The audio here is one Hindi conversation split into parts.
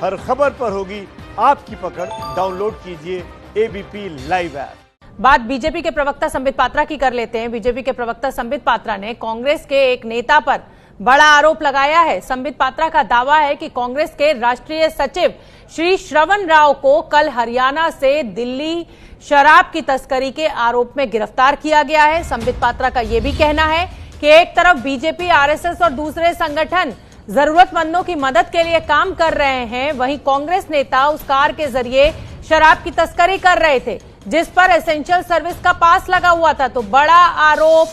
हर खबर पर होगी आपकी पकड़। डाउनलोड कीजिए एबीपी लाइव ऐप। बात बीजेपी के प्रवक्ता संबित पात्रा की कर लेते हैं। बीजेपी के प्रवक्ता संबित पात्रा ने कांग्रेस के एक नेता पर बड़ा आरोप लगाया है। संबित पात्रा का दावा है कि कांग्रेस के राष्ट्रीय सचिव श्री श्रवण राव को कल हरियाणा से दिल्ली शराब की तस्करी के आरोप में गिरफ्तार किया गया है। संबित पात्रा का यह भी कहना है कि एक तरफ बीजेपी, आरएसएस और दूसरे संगठन जरूरतमंदों की मदद के लिए काम कर रहे हैं, वहीं कांग्रेस नेता उस कार के जरिए शराब की तस्करी कर रहे थे जिस पर एसेंशियल सर्विस का पास लगा हुआ था। तो बड़ा आरोप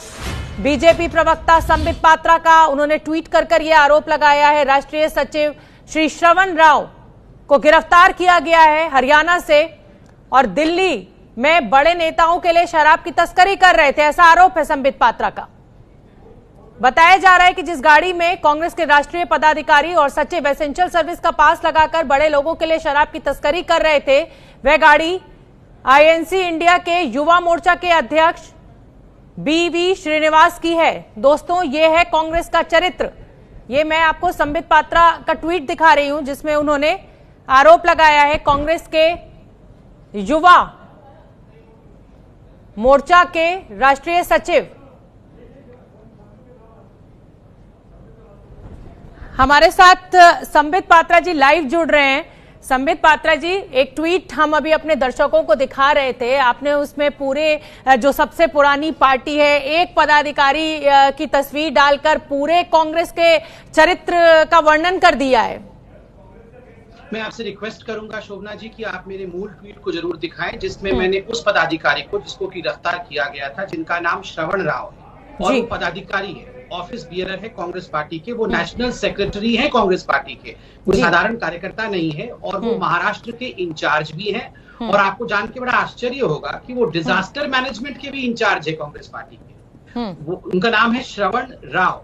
बीजेपी प्रवक्ता संबित पात्रा का, उन्होंने ट्वीट कर यह आरोप लगाया है। राष्ट्रीय सचिव श्री श्रवण राव को गिरफ्तार किया गया है हरियाणा से और दिल्ली में बड़े नेताओं के लिए शराब की तस्करी कर रहे थे, ऐसा आरोप है संबित पात्रा का। बताया जा रहा है कि जिस गाड़ी में कांग्रेस के राष्ट्रीय पदाधिकारी और सचिव एसेंशियल सर्विस का पास लगाकर बड़े लोगों के लिए शराब की तस्करी कर रहे थे, वह गाड़ी आईएनसी इंडिया के युवा मोर्चा के अध्यक्ष बीवी श्रीनिवास की है। दोस्तों, ये है कांग्रेस का चरित्र। ये मैं आपको संबित पात्रा का ट्वीट दिखा रही हूं जिसमें उन्होंने आरोप लगाया है कांग्रेस के युवा मोर्चा के राष्ट्रीय सचिव। हमारे साथ संबित पात्रा जी लाइव जुड़ रहे हैं। संबित पात्रा जी, एक ट्वीट हम अभी अपने दर्शकों को दिखा रहे थे, आपने उसमें पूरे जो सबसे पुरानी पार्टी है एक पदाधिकारी की तस्वीर डालकर पूरे कांग्रेस के चरित्र का वर्णन कर दिया है। मैं आपसे रिक्वेस्ट करूंगा शोभना जी कि आप मेरे मूल ट्वीट को जरूर दिखाएं जिसमें मैंने उस पदाधिकारी को जिसको गिरफ्तार किया गया था, जिनका नाम श्रवण राव है और वो पदाधिकारी है, ऑफिस बियरर है कांग्रेस पार्टी के, वो नेशनल सेक्रेटरी है कांग्रेस पार्टी के, कोई साधारण कार्यकर्ता नहीं है और वो महाराष्ट्र के इंचार्ज भी हैं। और आपको जान के बड़ा आश्चर्य होगा कि वो डिजास्टर मैनेजमेंट के भी इंचार्ज है कांग्रेस पार्टी के। वो उनका नाम है श्रवण राव,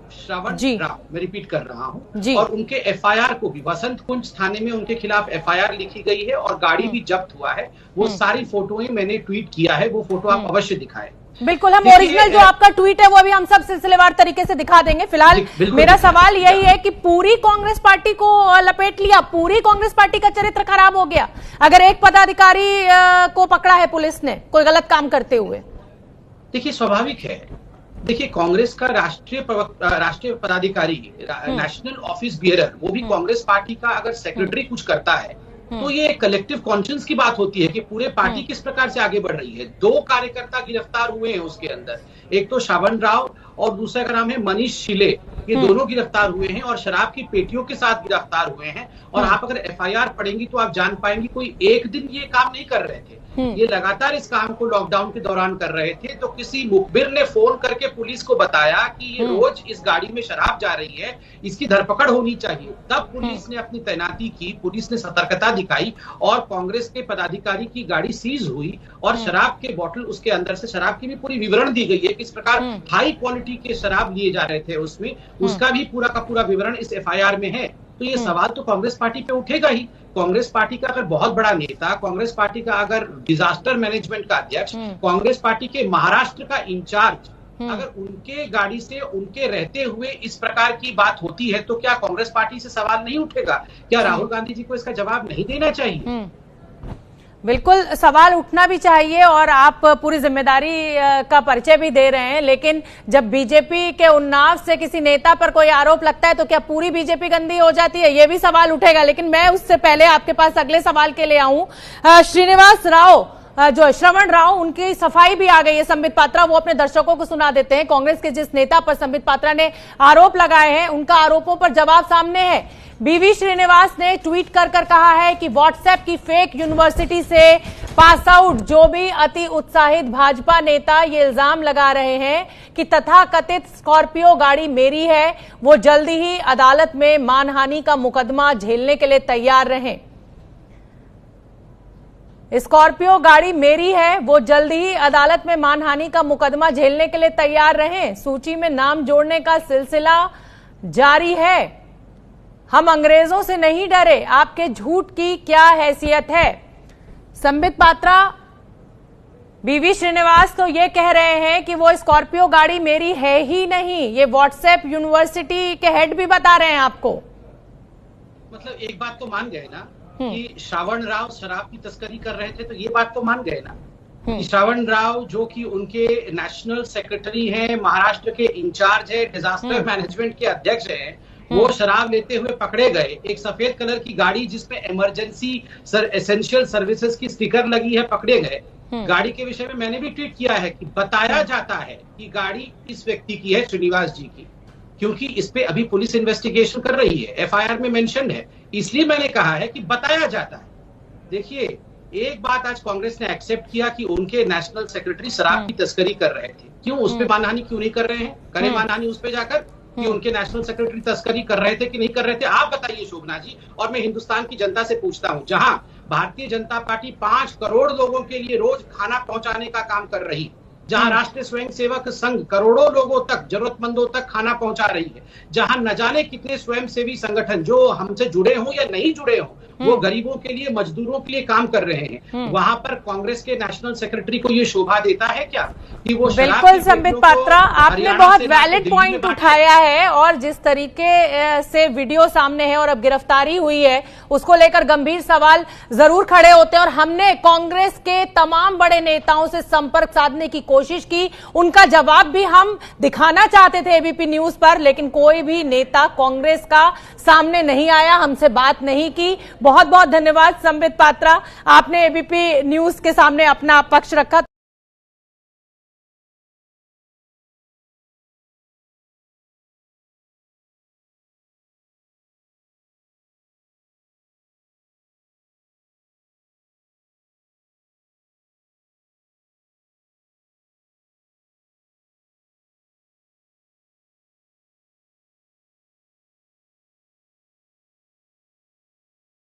मैं रिपीट कर रहा हूँ। और उनके एफआईआर को भी वसंत कुंज थाने में उनके खिलाफ एफआईआर लिखी गई है और गाड़ी भी जब्त हुआ है। वो सारी फोटोएं मैंने ट्वीट किया है, वो फोटो आप अवश्य दिखाएं। बिल्कुल, हम ओरिजिनल जो आपका ट्वीट है वो अभी हम सब सिलसिलेवार तरीके से दिखा देंगे। फिलहाल मेरा सवाल यही है कि पूरी कांग्रेस पार्टी को लपेट लिया, पूरी कांग्रेस पार्टी का चरित्र खराब हो गया अगर एक पदाधिकारी को पकड़ा है पुलिस ने कोई गलत काम करते हुए। देखिए, स्वाभाविक है। देखिए, कांग्रेस का राष्ट्रीय पदाधिकारी, नेशनल ऑफिस बियरर, वो भी कांग्रेस पार्टी का अगर सेक्रेटरी कुछ करता है तो ये कलेक्टिव कॉन्शियस की बात होती है कि पूरे पार्टी किस प्रकार से आगे बढ़ रही है। 2 कार्यकर्ता गिरफ्तार हुए हैं उसके अंदर, एक तो श्रवण राव और दूसरे का नाम है मनीष शिले। ये दोनों गिरफ्तार हुए हैं और शराब की पेटियों के साथ गिरफ्तार हुए हैं। और आप अगर एफआईआर पढ़ेंगी तो आप जान पाएंगे कोई एक दिन ये काम नहीं कर रहे थे, ये लगातार इस काम को लॉकडाउन के दौरान कर रहे थे। तो किसी मुखबिर ने फोन करके पुलिस को बताया कि ये रोज इस गाड़ी में शराब जा रही है, इसकी धरपकड़ होनी चाहिए। तब पुलिस ने अपनी तैनाती की, पुलिस ने सतर्कता दिखाई और कांग्रेस के पदाधिकारी की गाड़ी सीज हुई और शराब के बोतल, उसके अंदर से शराब की भी पूरी विवरण दी गई है, किस प्रकार हाई क्वालिटी के शराब लिए जा रहे थे उसमें, उसका भी पूरा का पूरा विवरण इस एफआईआर में है। तो ये सवाल तो कांग्रेस पार्टी पे उठेगा ही। कांग्रेस पार्टी का अगर बहुत बड़ा नेता, कांग्रेस पार्टी का अगर डिजास्टर मैनेजमेंट का अध्यक्ष, कांग्रेस पार्टी के महाराष्ट्र का इंचार्ज, अगर उनके गाड़ी से उनके रहते हुए इस प्रकार की बात होती है तो क्या कांग्रेस पार्टी से सवाल नहीं उठेगा? क्या राहुल गांधी जी को इसका जवाब नहीं देना चाहिए? बिल्कुल, सवाल उठना भी चाहिए और आप पूरी जिम्मेदारी का परिचय भी दे रहे हैं। लेकिन जब बीजेपी के उन्नाव से किसी नेता पर कोई आरोप लगता है तो क्या पूरी बीजेपी गंदी हो जाती है? ये भी सवाल उठेगा। लेकिन मैं उससे पहले आपके पास अगले सवाल के लिए आऊं। श्रीनिवास राव, जो श्रवण राव, उनकी सफाई भी आ गई है। संबित पात्रा वो अपने दर्शकों को सुना देते हैं। कांग्रेस के जिस नेता पर संबित पात्रा ने आरोप लगाए हैं उनका आरोपों पर जवाब सामने है। बीवी श्रीनिवास ने ट्वीट कर कहा है कि व्हाट्सएप की फेक यूनिवर्सिटी से पास आउट जो भी अति उत्साहित भाजपा नेता ये इल्जाम लगा रहे हैं कि तथाकथित स्कॉर्पियो गाड़ी मेरी है, वो जल्दी ही अदालत में मानहानि का मुकदमा झेलने के लिए तैयार रहें। स्कॉर्पियो गाड़ी मेरी है, वो जल्दी ही अदालत में मानहानि का मुकदमा झेलने के लिए तैयार रहें। सूची में नाम जोड़ने का सिलसिला जारी है। हम अंग्रेजों से नहीं डरे, आपके झूठ की क्या हैसियत है? संबित पात्रा, बीवी श्रीनिवास तो ये कह रहे हैं कि वो स्कॉर्पियो गाड़ी मेरी है ही नहीं, ये व्हाट्सएप यूनिवर्सिटी के हेड भी बता रहे हैं आपको। मतलब एक बात तो मान गए ना कि श्रावण राव शराब की तस्करी कर रहे थे, तो ये बात तो मान गए ना कि श्रावण राव जो कि उनके नेशनल सेक्रेटरी हैं, महाराष्ट्र के इंचार्ज है, डिजास्टर मैनेजमेंट के अध्यक्ष हैं, वो शराब लेते हुए पकड़े गए। एक सफेद कलर की गाड़ी जिसमें इमरजेंसी एसेंशियल सर्विसेज की स्टिकर लगी है, पकड़े गए। गाड़ी के विषय में मैंने भी ट्वीट किया है कि बताया जाता है कि गाड़ी इस व्यक्ति की है, श्रीनिवास जी की, क्योंकि इस पे अभी पुलिस इन्वेस्टिगेशन कर रही है, एफआईआर में मेंशन है, इसलिए मैंने कहा है कि बताया जाता है। देखिए, एक बात आज कांग्रेस ने एक्सेप्ट किया कि उनके नेशनल सेक्रेटरी शराब की तस्करी कर रहे थे। क्यों उस पे मानहानि क्यों नहीं कर रहे हैं? करें मानहानि उस पे जाकर कि उनके नेशनल सेक्रेटरी तस्करी कर रहे थे कि नहीं कर रहे थे? आप बताइए शोभना जी। और मैं हिंदुस्तान की जनता से पूछता हूं, जहां भारतीय जनता पार्टी 5 करोड़ लोगों के लिए रोज खाना पहुंचाने का काम कर रही, जहां राष्ट्रीय स्वयंसेवक संघ करोड़ों लोगों तक, जरूरतमंदों तक खाना पहुंचा रही है, जहां न जाने कितने स्वयंसेवी संगठन जो हमसे जुड़े हों या नहीं जुड़े हों, वो गरीबों के लिए, मजदूरों के लिए काम कर रहे हैं, वहां पर कांग्रेस के नेशनल सेक्रेटरी को ये शोभा देता है क्या कि वो? बिल्कुल संबित पात्रा, आपने बहुत वैलिड पॉइंट उठाया है, और जिस तरीके से वीडियो सामने है और अब गिरफ्तारी हुई है, उसको लेकर गंभीर सवाल जरूर खड़े होते हैं। और हमने कांग्रेस के तमाम बड़े नेताओं से संपर्क साधने की कोशिश की, उनका जवाब भी हम दिखाना चाहते थे एबीपी न्यूज पर, लेकिन कोई भी नेता कांग्रेस का सामने नहीं आया, हमसे बात नहीं की। बहुत बहुत धन्यवाद संबित पात्रा, आपने एबीपी न्यूज के सामने अपना पक्ष रखा।